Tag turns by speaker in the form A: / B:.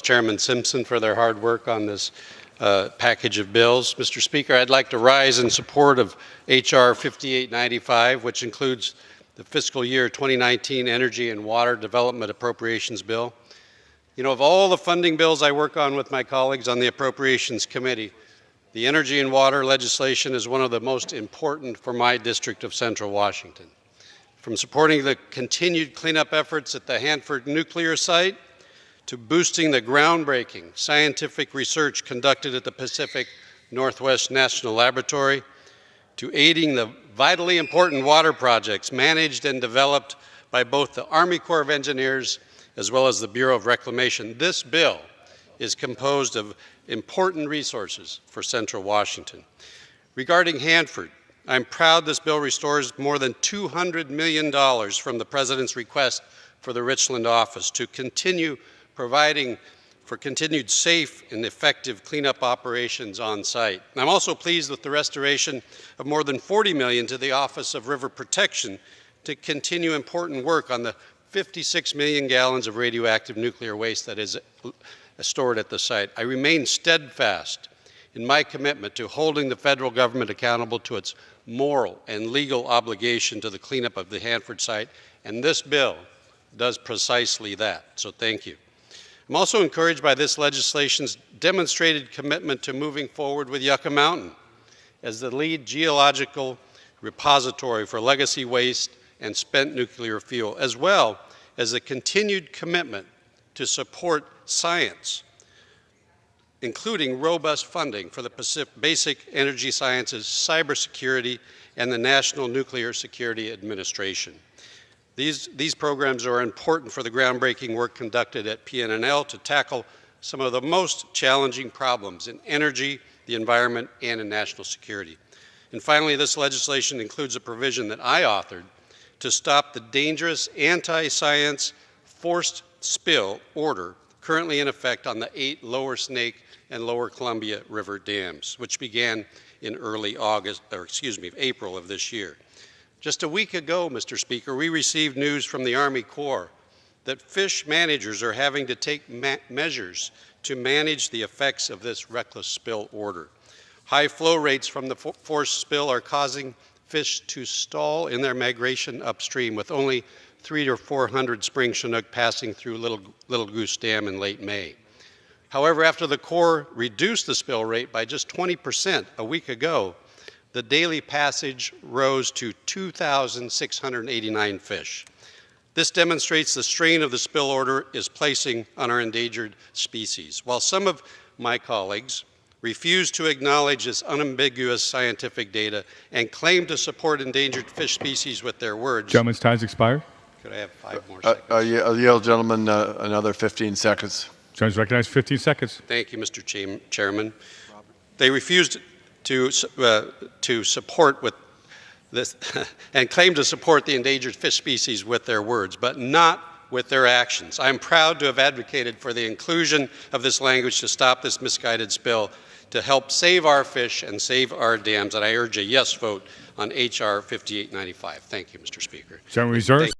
A: Chairman Simpson for their hard work on this package of bills. Mr. Speaker, I'd like to rise in support of H.R. 5895, which includes the fiscal year 2019 Energy and Water Development Appropriations Bill. You know, of all the funding bills I work on with my colleagues on the Appropriations Committee, the energy and water legislation is one of the most important for my district of Central Washington. From supporting the continued cleanup efforts at the Hanford nuclear site, to boosting the groundbreaking scientific research conducted at the Pacific Northwest National Laboratory, to aiding the vitally important water projects managed and developed by both the Army Corps of Engineers as well as the Bureau of Reclamation. This bill is composed of important resources for Central Washington. Regarding Hanford, I'm proud this bill restores more than $200 million from the President's request for the Richland office to continue providing for continued safe and effective cleanup operations on site. And I'm also pleased with the restoration of more than $40 million to the Office of River Protection to continue important work on the 56 million gallons of radioactive nuclear waste that is stored at the site. I remain steadfast in my commitment to holding the federal government accountable to its moral and legal obligation to the cleanup of the Hanford site, and this bill does precisely that, so thank you. I'm also encouraged by this legislation's demonstrated commitment to moving forward with Yucca Mountain as the lead geological repository for legacy waste and spent nuclear fuel, as well as the continued commitment to support science, including robust funding for the basic energy sciences, cybersecurity, and the National Nuclear Security Administration. These programs are important for the groundbreaking work conducted at PNNL to tackle some of the most challenging problems in energy, the environment, and in national security. And finally, this legislation includes a provision that I authored to stop the dangerous anti-science forced spill order currently in effect on the 8 Lower Snake and Lower Columbia River dams, which began in early April of this year. Just a week ago, Mr. Speaker, we received news from the Army Corps that fish managers are having to take measures to manage the effects of this reckless spill order. High flow rates from the forced spill are causing fish to stall in their migration upstream, with only 300 or 400 spring Chinook passing through Little Goose Dam in late May. However, after the Corps reduced the spill rate by just 20% a week ago, the daily passage rose to 2,689 fish. This demonstrates the strain of the spill order is placing on our endangered species. While some of my colleagues refuse to acknowledge this unambiguous scientific data and claim to support endangered fish species with their words.
B: Gentleman's time has expired.
A: Could I have 5 more seconds?
C: I'll yield, gentlemen, another 15 seconds.
B: Gentleman's recognized 15 seconds.
A: Thank you, Mr. Chairman. They refused to support with this and claim to support the endangered fish species with their words, but not with their actions. I'm proud to have advocated for the inclusion of this language to stop this misguided spill, to help save our fish and save our dams, and I urge a yes vote on H.R. 5895. Thank you, Mr. Speaker.
B: Gentleman reserves.